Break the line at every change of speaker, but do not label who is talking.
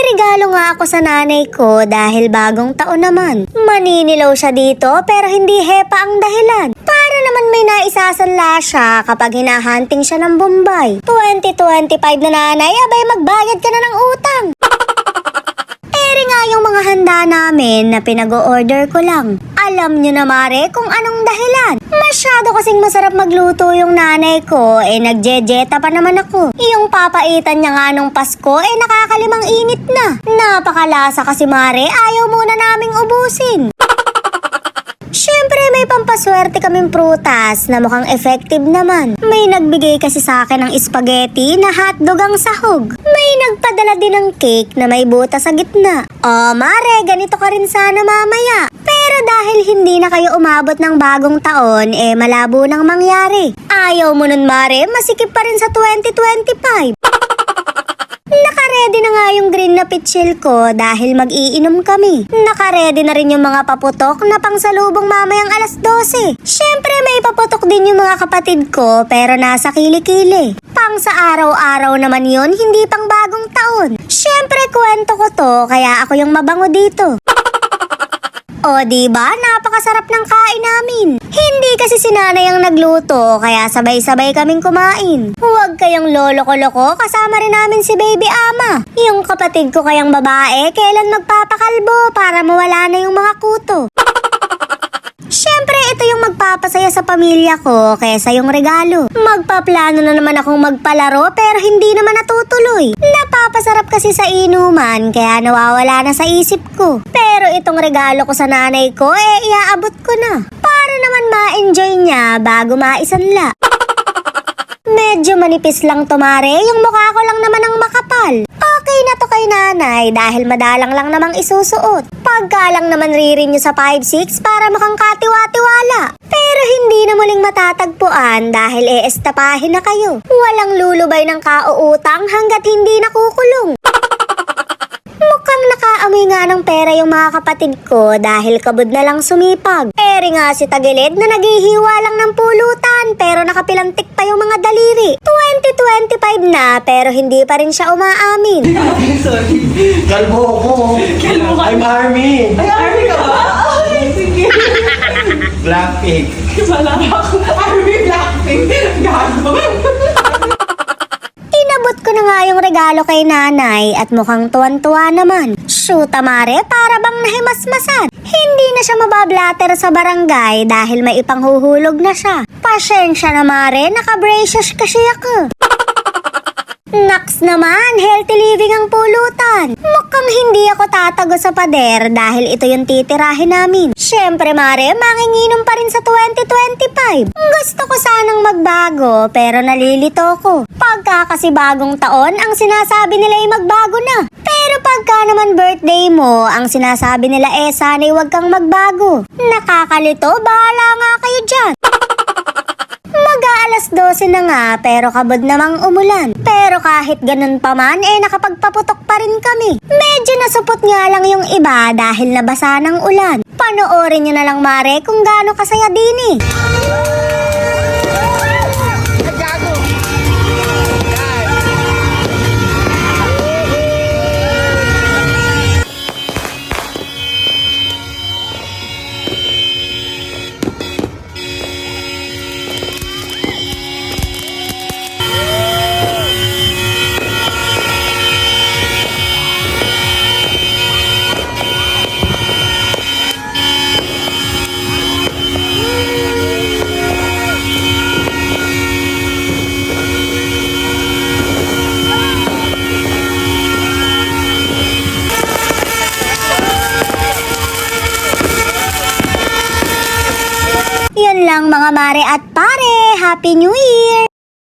regalo nga ako sa nanay ko dahil bagong taon naman. Maninilaw siya dito pero hindi hepa ang dahilan. Para naman may naisasanla siya kapag hinahunting siya ng Bombay. 2025 na nanay, abay magbayad ka na ng utang. Eri nga yung mga handa namin na pinag-o-order ko lang. Alam nyo na mare kung anong dahilan. Masyado kasing masarap magluto yung nanay ko, nagjejeta pa naman ako. Yung papaitan niya nga nung Pasko, nakakalimang init na. Napakalasa kasi mare, ayaw muna naming ubusin. Siyempre may pampaswerte kaming prutas na mukhang effective naman. May nagbigay kasi sa akin ng spaghetti na hotdog ang sahog. May nagpadala din ng cake na may butas sa gitna. O mare, ganito ka rin sana mamaya. Pero dahil hindi na kayo umabot ng bagong taon, malabo nang mangyari. Ayaw mo nun mare, masikip pa rin sa 2025. Nakaredy na nga yung green na pitsil ko dahil mag-iinom kami. Nakaredy na rin yung mga paputok na pangsalubong mamayang alas 12. Siyempre may paputok din yung mga kapatid ko pero nasa kilikili. Pang sa araw-araw naman yun, hindi pang bagong taon. Siyempre kwento ko to kaya ako yung mabango dito. O diba, napakasarap ng kain namin. Hindi kasi si nanay ang nagluto, kaya sabay-sabay kaming kumain. Huwag kayong lolo-ko-loko, kasama rin namin si baby ama. Yung kapatid ko kayang babae, kailan magpapakalbo para mawala na yung mga kuto. Siyempre, ito yung magpapasaya sa pamilya ko kaysa yung regalo. Magpaplano na naman akong magpalaro pero hindi naman natutuloy. Napapasarap kasi sa inuman kaya nawawala na sa isip ko. Pero itong regalo ko sa nanay ko, iaabot ko na. Para naman ma-enjoy niya bago maisanla. Medyo manipis lang tumare, yung mukha ko lang naman ang makapal. Okay na to kay nanay dahil madalang lang namang isusuot. Pagka lang naman ririn nyo sa 5'6" para mukhang katiwa-tiwala. Pero hindi na muling matatagpuan dahil estapahin na kayo. Walang lulubay ng kauutang hanggat hindi nakukulong. Mukhang nakaamoy nga ng pera yung mga kapatid ko dahil kabod na lang sumipag. Eri nga si Tagilid na naghihiwa lang ng pulutan pero nakapilantik pa yung mga daliri. 2025 na pero hindi pa rin siya umaamin.
Sorry.
Kalbo ako.
Kalbo ka.
I'm Army.
Ay, Army ka ba? Ay, sige.
Blackpink.
Wala ako. Army Blackpink. Gago.
Inabot ko na nga yung regalo kay nanay at mukhang tuwan-tuwa naman. Shoot amare, para bang nahimasmasan. Hindi na siya mabablatter sa barangay dahil may ipanghuhulog na siya. Pasensya na mare, naka-braces kasi ako. Naks naman, healthy living ang pulutan. Mukhang hindi ako tatago sa pader dahil ito yung titirahin namin. Siyempre mare, manginginom pa rin sa 2025. Gusto ko sanang magbago pero nalilito ko. Pagka kasi bagong taon, ang sinasabi nila ay magbago na. Pero pagka naman birthday mo, ang sinasabi nila sana'y wag kang magbago. Nakakalito, bahala nga kayo dyan. Mag-aalas 12 na nga pero kabod namang umulan. Pero kahit ganun pa man, nakapagpaputok pa rin kami. Medyo nasupot nga lang yung iba dahil nabasa ng ulan. Panoorin nyo na lang mare kung gaano kasaya din eh. Yun lang mga mare at pare, Happy New Year!